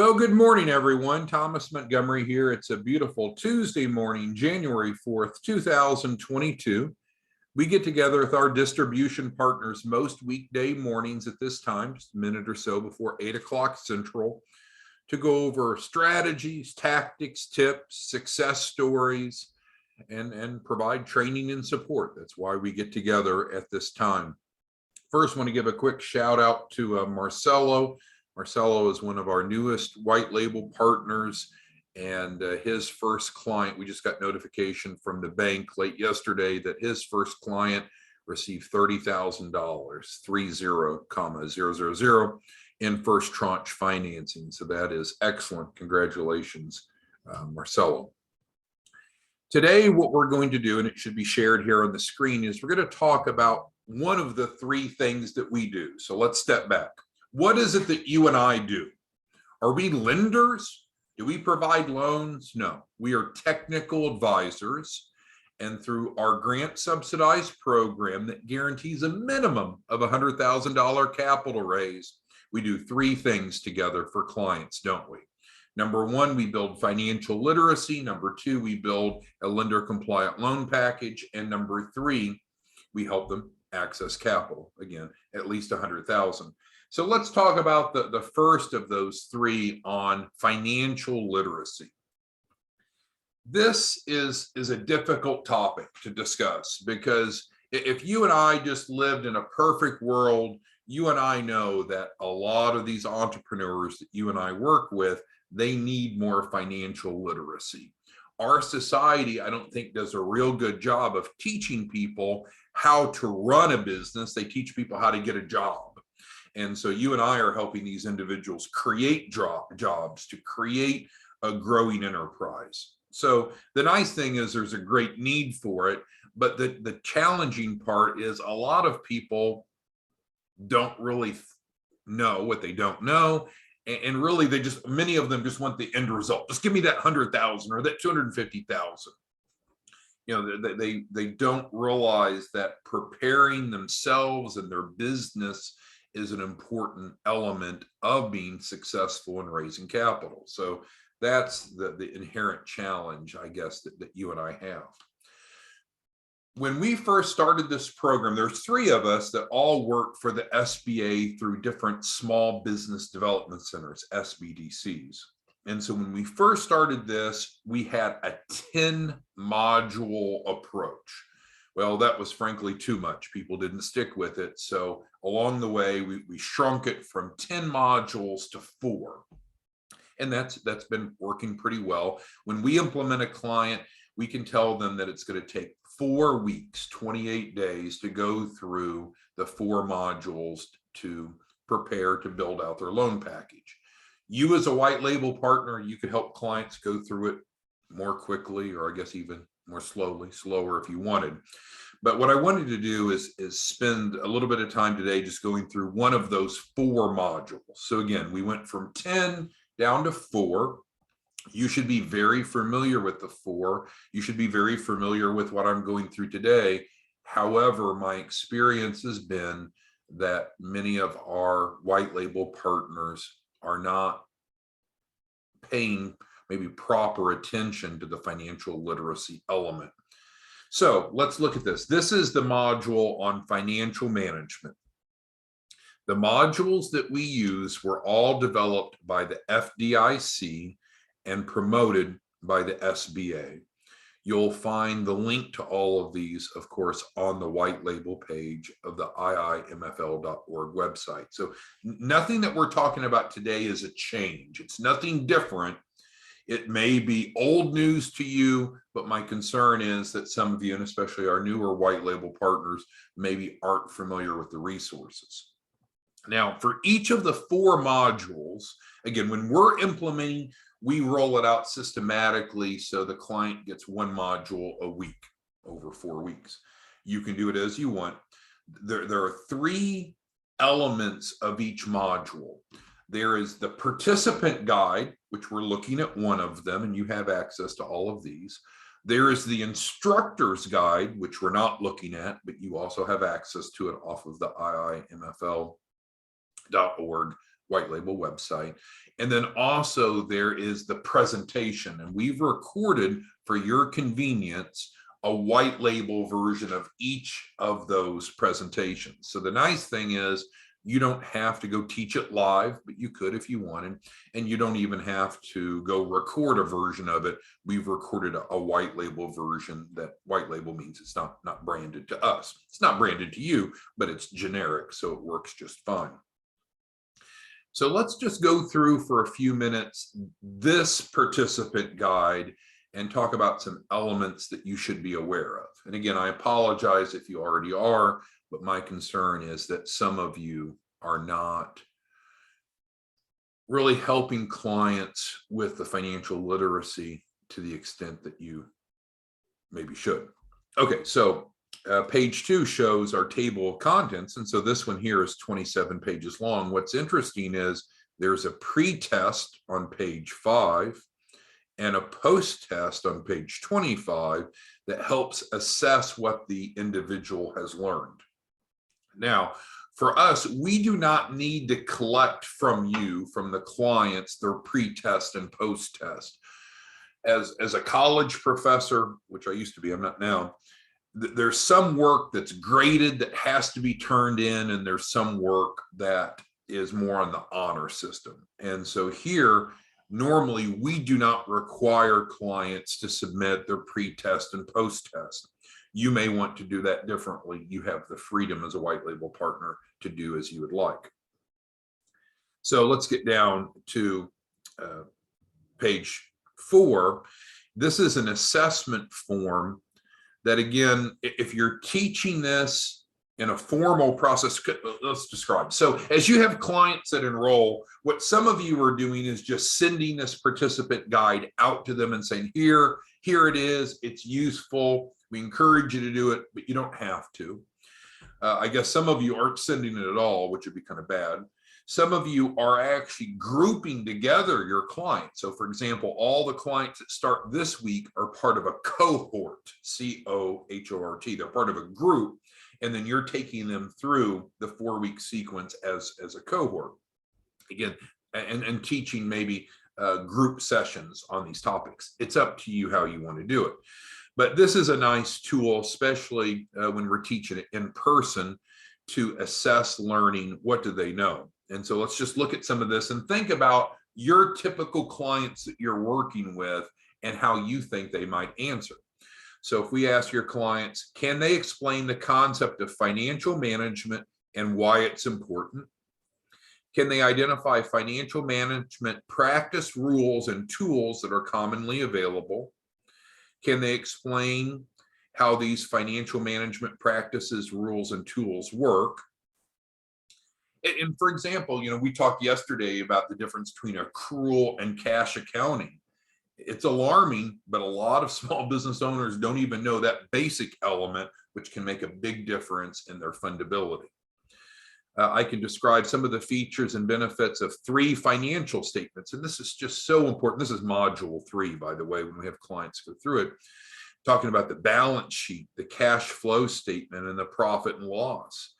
Well, good morning, everyone. Thomas Montgomery here. It's a beautiful Tuesday morning, January 4th, 2022. We get together with our distribution partners most weekday mornings at this time, just a minute or so before 8 o'clock Central, to go over strategies, tactics, tips, success stories, and provide training and support. That's why we get together at this time. First, I want to give a quick shout out to Marcelo. Marcelo is one of our newest white label partners, and his first client, we just got notification from the bank late yesterday that his first client received $30,000, 30,000, in first tranche financing. So that is excellent. Congratulations, Marcelo. Today, what we're going to do, and it should be shared here on the screen, is we're going to talk about one of the three things that we do. So let's step back. What is it that you and I do? Are we lenders? Do we provide loans? No, we are technical advisors. And through our grant subsidized program that guarantees a minimum of $100,000 capital raise, we do three things together for clients, don't we? Number one, we build financial literacy. Number two, we build a lender compliant loan package. And number three, we help them access capital, again, at least $100,000. So let's talk about the first of those three on financial literacy. This is a difficult topic to discuss because if you and I just lived in a perfect world, you and I know that a lot of these entrepreneurs that you and I work with, they need more financial literacy. Our society, I don't think, does a real good job of teaching people how to run a business. They teach people how to get a job. And so you and I are helping these individuals create jobs, to create a growing enterprise. So the nice thing is there's a great need for it, but the challenging part is a lot of people don't really know what they don't know. And really, many of them just want the end result. Just give me that 100,000 or that 250,000. You know, they don't realize that preparing themselves and their business is an important element of being successful in raising capital. So that's the inherent challenge, I guess, that you and I have. When we first started this program, there's three of us that all work for the SBA through different small business development centers, SBDCs. And so when we first started this, we had a 10 module approach. Well, that was frankly too much. People didn't stick with it. So along the way, we shrunk it from 10 modules to 4. And that's been working pretty well. When we implement a client, we can tell them that it's going to take 4 weeks, 28 days to go through the 4 modules to prepare to build out their loan package. You as a white label partner, you could help clients go through it more quickly, or I guess even more slower if you wanted. But what I wanted to do is spend a little bit of time today just going through one of those 4 modules. So again, we went from 10 down to 4. You should be very familiar with the 4. You should be very familiar with what I'm going through today. However, my experience has been that many of our white label partners are not paying maybe proper attention to the financial literacy element. So let's look at this. This is the module on financial management. The modules that we use were all developed by the FDIC and promoted by the SBA. You'll find the link to all of these, of course, on the white label page of the iimfl.org website. So nothing that we're talking about today is a change. It's nothing different. It may be old news to you, but my concern is that some of you, and especially our newer white label partners, maybe aren't familiar with the resources. Now, for each of the 4 modules, again, when we're implementing, we roll it out systematically so the client gets 1 module a week over 4 weeks. You can do it as you want. There are 3 elements of each module. There is the participant guide, which we're looking at one of them, and you have access to all of these. There is the instructor's guide, which we're not looking at, but you also have access to it off of the iimfl.org white label website. And then also there is the presentation, and we've recorded for your convenience a white label version of each of those presentations. So the nice thing is you don't have to go teach it live, but you could if you wanted, and you don't even have to go record a version of it. We've recorded a white label version. That white label means it's not branded to us. It's not branded to you, but it's generic, so it works just fine. So let's just go through for a few minutes this participant guide and talk about some elements that you should be aware of. And again, I apologize if you already are, but my concern is that some of you are not really helping clients with the financial literacy to the extent that you maybe should. Okay, so page 2 shows our table of contents. And so this one here is 27 pages long. What's interesting is there's a pre-test on page 5 and a post-test on page 25 that helps assess what the individual has learned. Now, for us, we do not need to collect from you, from the clients, their pre-test and post-test. As a college professor, which I used to be, I'm not now, there's some work that's graded that has to be turned in, and there's some work that is more on the honor system. And so here, normally we do not require clients to submit their pre-test and post-test. You may want to do that differently. You have the freedom as a white label partner to do as you would like. So let's get down to page 4. This is an assessment form that, again, if you're teaching this in a formal process, let's describe. So as you have clients that enroll, what some of you are doing is just sending this participant guide out to them and saying, here it is, it's useful. We encourage you to do it, but you don't have to. I guess some of you aren't sending it at all, which would be kind of bad. Some of you are actually grouping together your clients. So for example, all the clients that start this week are part of a cohort, C-O-H-O-R-T. They're part of a group, and then you're taking them through the 4-week sequence as a cohort. Again, and teaching maybe group sessions on these topics. It's up to you how you want to do it. But this is a nice tool, especially when we're teaching it in person, to assess learning. What do they know? And so let's just look at some of this and think about your typical clients that you're working with and how you think they might answer. So if we ask your clients, can they explain the concept of financial management and why it's important? Can they identify financial management practice, rules, and tools that are commonly available? Can they explain how these financial management practices, rules, and tools work? And for example, we talked yesterday about the difference between accrual and cash accounting. It's alarming, but a lot of small business owners don't even know that basic element, which can make a big difference in their fundability. I can describe some of the features and benefits of 3 financial statements. And this is just so important. This is module 3, by the way, when we have clients go through it, talking about the balance sheet, the cash flow statement, and the profit and loss.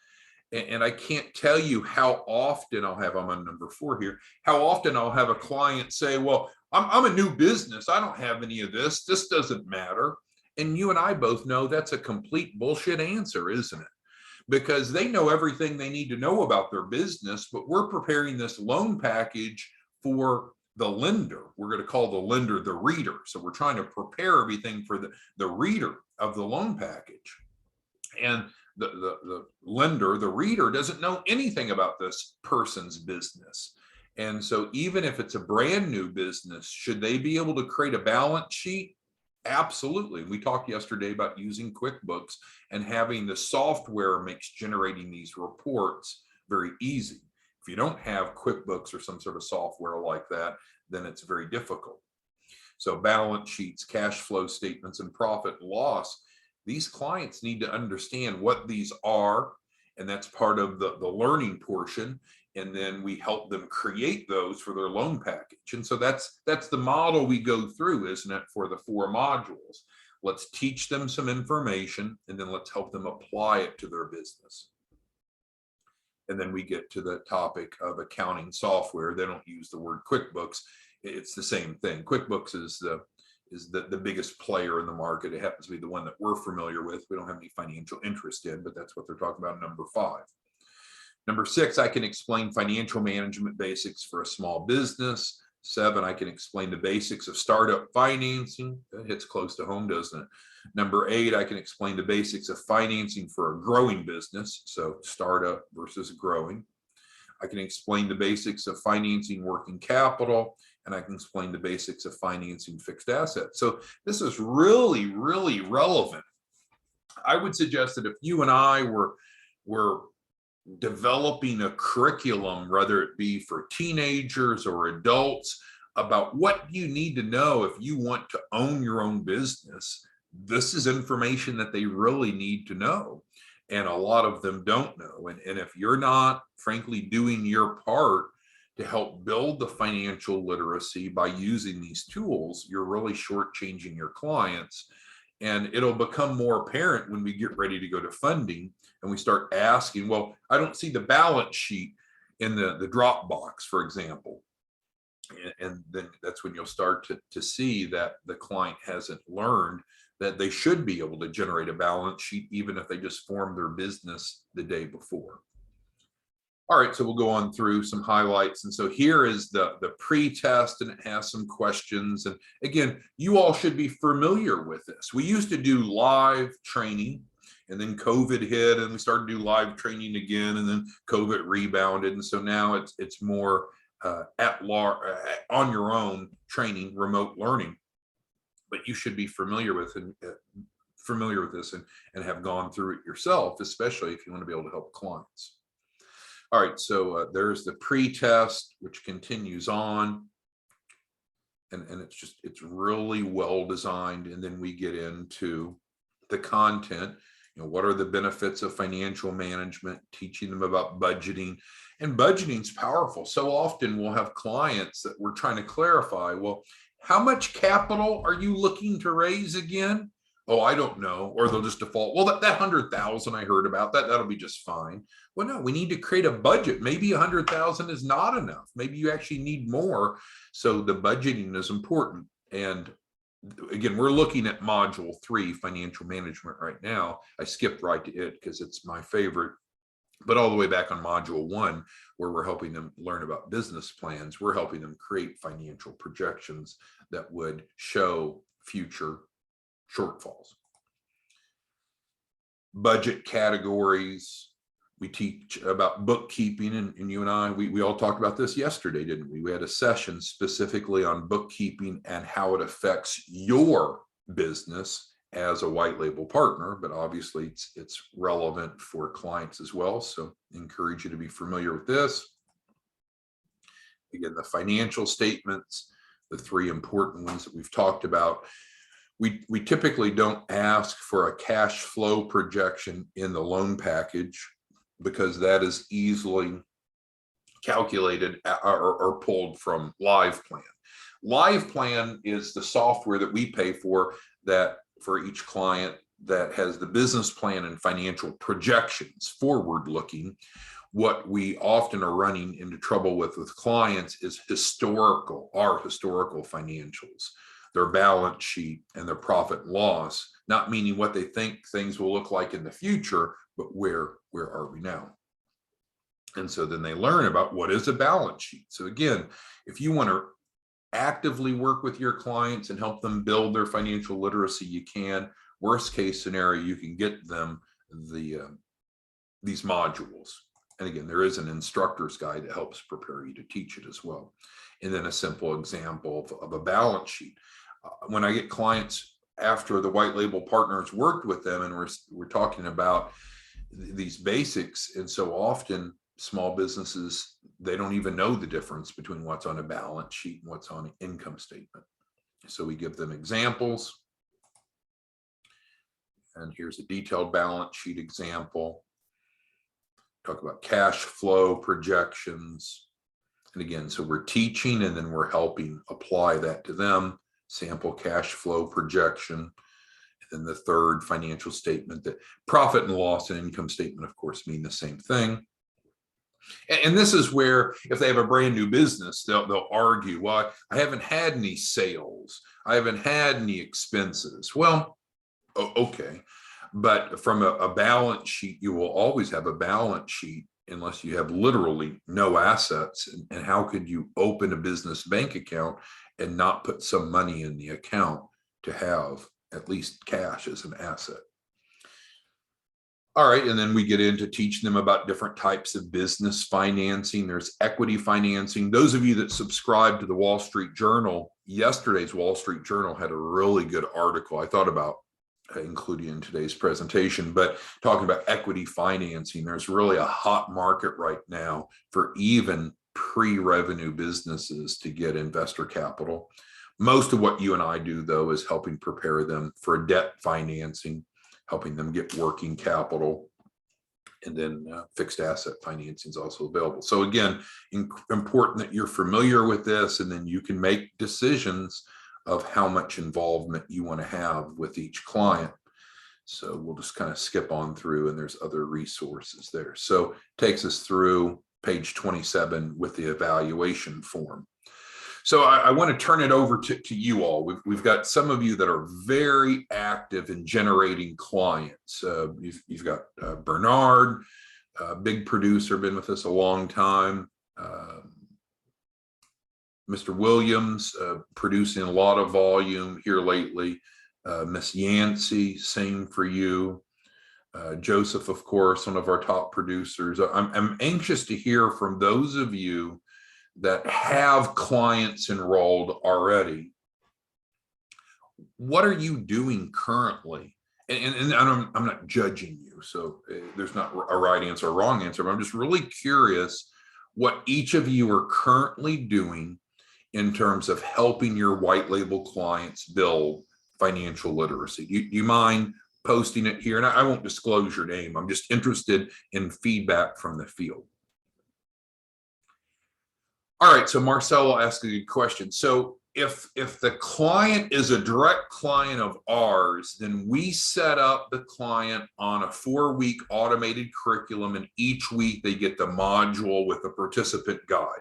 And I can't tell you how often I'll have, I'm on number 4 here, how often I'll have a client say, well, I'm a new business. I don't have any of this. This doesn't matter. And you and I both know that's a complete bullshit answer, isn't it? Because they know everything they need to know about their business, but we're preparing this loan package for the lender. We're going to call the lender the reader. So we're trying to prepare everything for the reader of the loan package. And the lender, the reader, doesn't know anything about this person's business. And so even if it's a brand new business, should they be able to create a balance sheet? Absolutely. We talked yesterday about using QuickBooks, and having the software makes generating these reports very easy. If you don't have QuickBooks or some sort of software like that, then it's very difficult. So balance sheets, cash flow statements, and profit and loss, these clients need to understand what these are, and that's part of the learning portion. And then we help them create those for their loan package. And so that's the model we go through, isn't it, for the 4 modules. Let's teach them some information, and then let's help them apply it to their business. And then we get to the topic of accounting software. They don't use the word QuickBooks. It's the same thing. QuickBooks is the biggest player in the market. It happens to be the one that we're familiar with. We don't have any financial interest in, but that's what they're talking about in number 5. Number 6, I can explain financial management basics for a small business. 7, I can explain the basics of startup financing. That hits close to home, doesn't it? Number 8, I can explain the basics of financing for a growing business. So startup versus growing. I can explain the basics of financing working capital, and I can explain the basics of financing fixed assets. So this is really, really relevant. I would suggest that if you and I were developing a curriculum, whether it be for teenagers or adults, about what you need to know if you want to own your own business, this is information that they really need to know. And a lot of them don't know. And if you're not, frankly, doing your part to help build the financial literacy by using these tools, you're really shortchanging your clients. And it'll become more apparent when we get ready to go to funding and we start asking, well, I don't see the balance sheet in the Dropbox, for example. And then that's when you'll start to see that the client hasn't learned that they should be able to generate a balance sheet, even if they just formed their business the day before. All right, so we'll go on through some highlights. And so here is the pre-test, and it has some questions. And again, you all should be familiar with this. We used to do live training, and then COVID hit, and we started to do live training again, and then COVID rebounded. And so now it's more on your own training, remote learning. But you should be familiar with this and have gone through it yourself, especially if you want to be able to help clients. All right, so there's the pre-test, which continues on, and it's really well designed. And then we get into the content. What are the benefits of financial management, teaching them about budgeting. And budgeting is powerful. So often we'll have clients that we're trying to clarify, well, how much capital are you looking to raise again? Oh, I don't know. Or they'll just default, well, that 100,000 I heard about, that'll be just fine. Well, no, we need to create a budget. Maybe 100,000 is not enough. Maybe you actually need more. So the budgeting is important. And again, we're looking at module 3, financial management, right now. I skipped right to it because it's my favorite. But all the way back on module 1, where we're helping them learn about business plans, we're helping them create financial projections that would show future shortfalls. Budget categories. We teach about bookkeeping, and you and I, we all talked about this yesterday, didn't we? We had a session specifically on bookkeeping and how it affects your business as a white label partner, but obviously it's relevant for clients as well. So encourage you to be familiar with this. Again, the financial statements, the 3 important ones that we've talked about. We typically don't ask for a cash flow projection in the loan package because that is easily calculated or pulled from LivePlan. LivePlan is the software that we pay for each client that has the business plan and financial projections forward looking. What we often are running into trouble with clients is our historical financials, their balance sheet and their profit and loss, not meaning what they think things will look like in the future, but where are we now? And so then they learn about what is a balance sheet. So again, if you want to actively work with your clients and help them build their financial literacy, you can. Worst case scenario, you can get them these modules. And again, there is an instructor's guide that helps prepare you to teach it as well. And then a simple example of a balance sheet. When I get clients after the white label partners worked with them, and we're talking about these basics, and so often small businesses, they don't even know the difference between what's on a balance sheet and what's on an income statement. So we give them examples. And here's a detailed balance sheet example. Talk about cash flow projections. And again, so we're teaching and then we're helping apply that to them. Sample cash flow projection. And then the third, financial statement. That profit and loss and income statement, of course, mean the same thing. And this is where, if they have a brand new business, they'll argue, well, I haven't had any sales, I haven't had any expenses. Well, okay, but from a balance sheet, you will always have a balance sheet unless you have literally no assets. And how could you open a business bank account and not put some money in the account to have at least cash as an asset? All right, and then we get into teaching them about different types of business financing. There's equity financing. Those of you that subscribe to the Wall Street Journal, yesterday's Wall Street Journal had a really good article I thought about including in today's presentation, but talking about equity financing. There's really a hot market right now for even pre-revenue businesses to get investor capital. Most of what you and I do, though, is helping prepare them for debt financing, helping them get working capital, and then fixed asset financing is also available. So again, important that you're familiar with this, and then you can make decisions of how much involvement you want to have with each client. So we'll just kind of skip on through, and there's other resources there. So takes us through page 27 with the evaluation form. So I want to turn it over to you all. We've got some of you that are very active in generating clients. You've got Bernard, big producer, been with us a long time. Mr. Williams, producing a lot of volume here lately. Miss Yancey, same for you. Joseph, of course, one of our top producers. I'm anxious to hear from those of you that have clients enrolled already. What are you doing currently? And I'm not judging you, so there's not a right answer or wrong answer, but I'm just really curious what each of you are currently doing in terms of helping your white label clients build financial literacy. Do you mind posting it here? And I won't disclose your name. I'm just interested in feedback from the field. All right, so Marcelo asked a good question. So if the client is a direct client of ours, then we set up the client on a 4-week automated curriculum, and each week they get the module with the participant guide.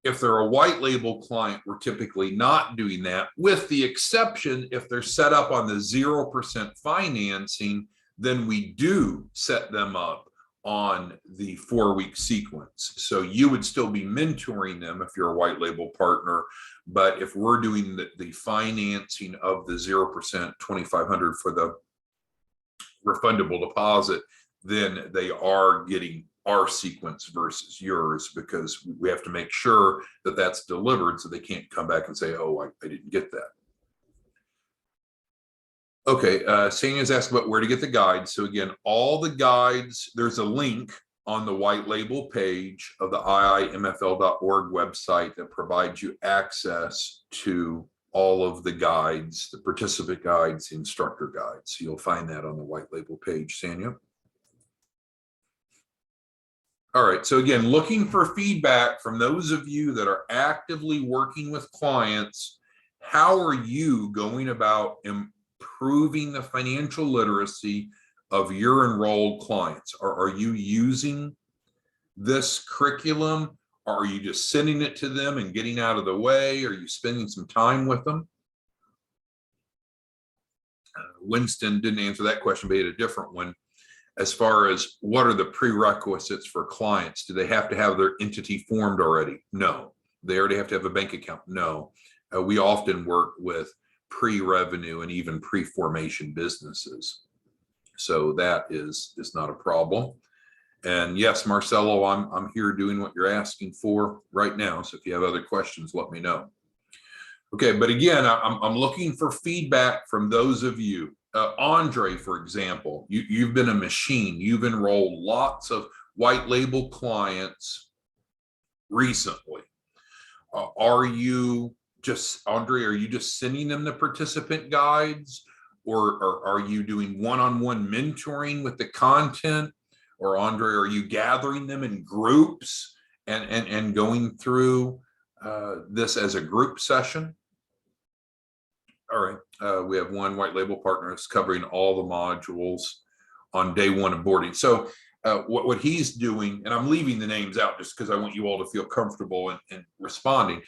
If they're a white label client, we're typically not doing that, with the exception if they're set up on the 0% financing, then we do set them up on the 4-week sequence. So you would still be mentoring them if you're a white label partner, but if we're doing the financing of the 0%, $2,500 for the refundable deposit, then they are getting our sequence versus yours, because we have to make sure that that's delivered so they can't come back and say, oh, I didn't get that. Okay, Sanya's asked about where to get the guides. So again, all the guides, there's a link on the white label page of the iimfl.org website that provides you access to all of the guides, the participant guides, the instructor guides. So you'll find that on the white label page, Sanya. All right, so again, looking for feedback from those of you that are actively working with clients. How are you going about improving the financial literacy of your enrolled clients? Are you using this curriculum? Or are you just sending it to them and getting out of the way? Are you spending some time with them? Winston didn't answer that question, but he had a different one. As far as what are the prerequisites for clients? Do they have to have their entity formed already? No. They already have to have a bank account? No. We often work with pre-revenue and even pre-formation businesses. So that is not a problem. And yes, Marcelo, I'm here doing what you're asking for right now. So if you have other questions, let me know. Okay, but again, I'm looking for feedback from those of you. Andre, for example, you've been a machine. You've enrolled lots of white label clients recently. Are you just, Andre, are you just sending them the participant guides, or are you doing one-on-one mentoring with the content? Or Andre, are you gathering them in groups and going through this as a group session? All right, we have one white label partner that's covering all the modules on day one of boarding. So what he's doing, and I'm leaving the names out just because I want you all to feel comfortable in responding.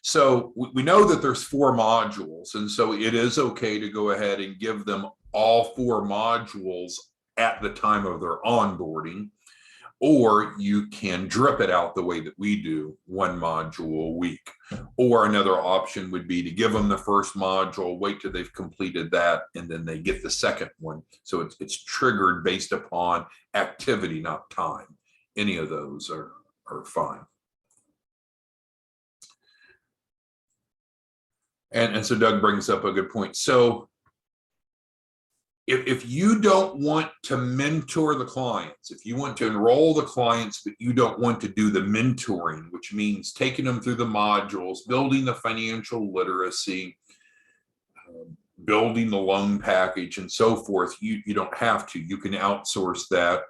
So we know that there's 4 modules, and so it is okay to go ahead and give them all 4 modules at the time of their onboarding, or you can drip it out the way that we do, 1 module a week. Or another option would be to give them the first module, wait till they've completed that, and then they get the second one. So it's triggered based upon activity, not time. Any of those are fine. And so Doug brings up a good point. So if you don't want to mentor the clients, if you want to enroll the clients, but you don't want to do the mentoring, which means taking them through the modules, building the financial literacy, building the loan package and so forth, you don't have to. You can outsource that.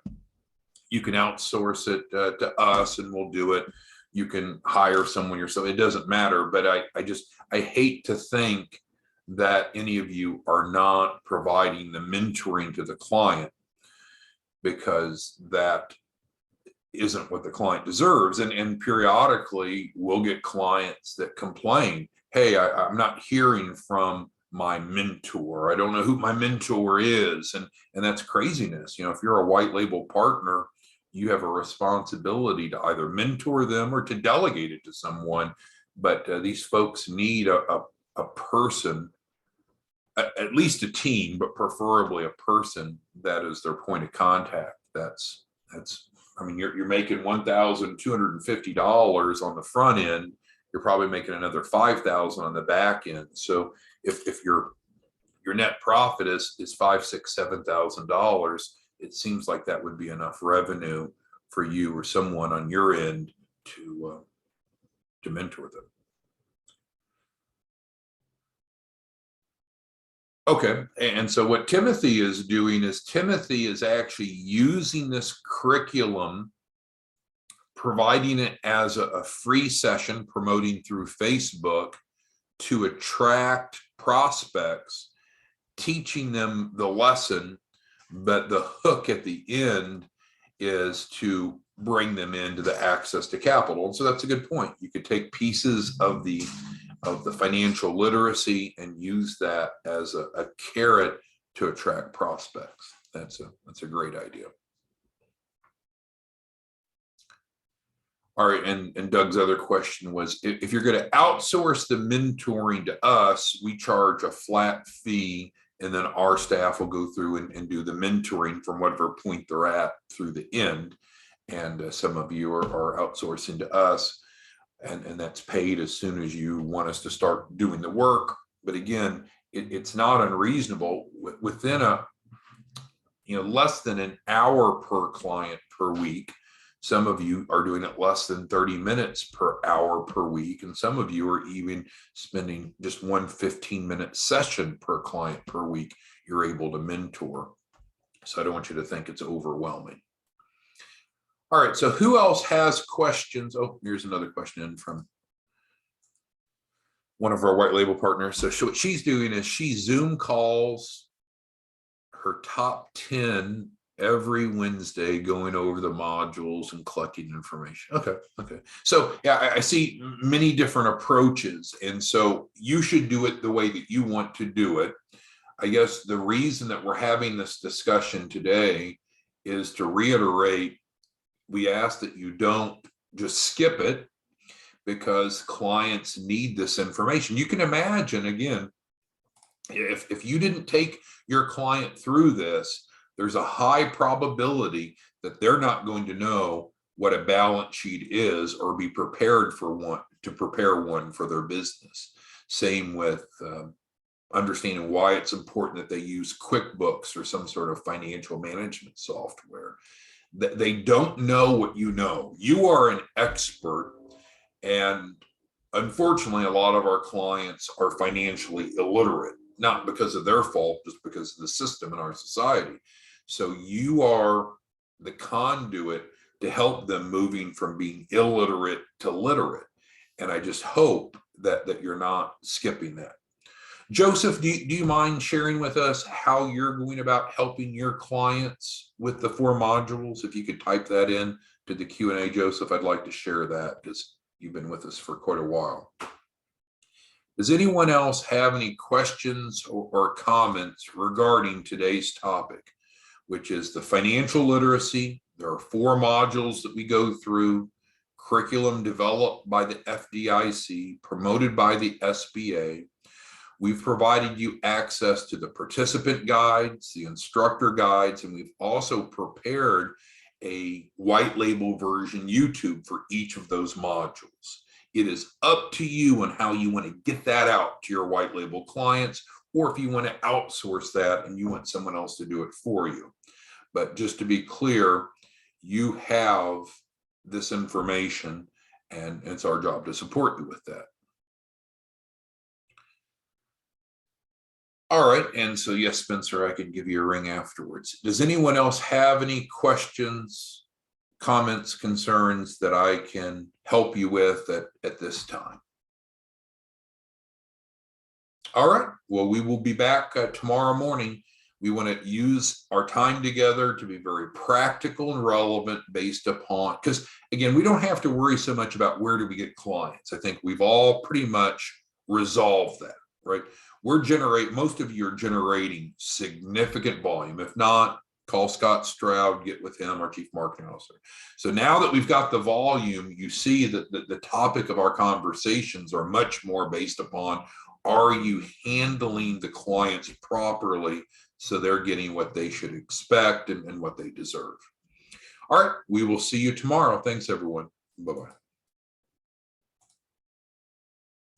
You can outsource it to us and we'll do it. You can hire someone yourself. It doesn't matter. But I hate to think that any of you are not providing the mentoring to the client, because that isn't what the client deserves. And periodically we'll get clients that complain, hey, I'm not hearing from my mentor. I don't know who my mentor is. And that's craziness. If you're a white label partner, you have a responsibility to either mentor them or to delegate it to someone. But these folks need a person, at least a team, but preferably a person that is their point of contact. That's I mean, you're making $1,250 on the front end. You're probably making another $5,000 on the back end. So if your net profit is $5,000, $6,000, $7,000, it seems like that would be enough revenue for you or someone on your end to mentor them. Okay, and so what Timothy is doing is Timothy is actually using this curriculum, providing it as a free session, promoting through Facebook to attract prospects, teaching them the lesson, but the hook at the end is to bring them into the access to capital. And so that's a good point. You could take pieces of the financial literacy and use that as a carrot to attract prospects. That's a great idea. All right, and Doug's other question was, if you're going to outsource the mentoring to us, we charge a flat fee, and then our staff will go through and do the mentoring from whatever point they're at through the end. And some of you are outsourcing to us. And that's paid as soon as you want us to start doing the work. But again, it's not unreasonable within less than an hour per client per week. Some of you are doing it less than 30 minutes per hour per week. And some of you are even spending just one 15-minute session per client per week. You're able to mentor. So I don't want you to think it's overwhelming. All right, so who else has questions? Oh, here's another question in from one of our white label partners. So what she's doing is she Zoom calls her top 10 every Wednesday, going over the modules and collecting information. Okay. So yeah, I see many different approaches. And so you should do it the way that you want to do it. I guess the reason that we're having this discussion today is to reiterate, we ask that you don't just skip it, because clients need this information. You can imagine, again, if you didn't take your client through this, there's a high probability that they're not going to know what a balance sheet is or be prepared for one, to prepare one for their business. Same with understanding why it's important that they use QuickBooks or some sort of financial management software. They don't know what you know. You are an expert, and unfortunately, a lot of our clients are financially illiterate, not because of their fault, just because of the system in our society. So you are the conduit to help them moving from being illiterate to literate. And I just hope that you're not skipping that. Joseph, do you mind sharing with us how you're going about helping your clients with the 4 modules? If you could type that in to the Q&A, Joseph, I'd like to share that because you've been with us for quite a while. Does anyone else have any questions or comments regarding today's topic, which is the financial literacy? There are 4 modules that we go through, curriculum developed by the FDIC, promoted by the SBA. We've provided you access to the participant guides, the instructor guides, and we've also prepared a white label version YouTube for each of those modules. It is up to you on how you want to get that out to your white label clients, or if you want to outsource that and you want someone else to do it for you. But just to be clear, you have this information and it's our job to support you with that. All right, and so yes, Spencer, I can give you a ring afterwards. Does anyone else have any questions, comments, concerns that I can help you with at this time? All right, well, we will be back tomorrow morning. We want to use our time together to be very practical and relevant based upon, because again, we don't have to worry so much about where do we get clients. I think we've all pretty much resolved that, right? Most of you are generating significant volume. If not, call Scott Stroud, get with him, our chief marketing officer. So now that we've got the volume, you see that the topic of our conversations are much more based upon, are you handling the clients properly so they're getting what they should expect and what they deserve? All right, we will see you tomorrow. Thanks, everyone. Bye-bye.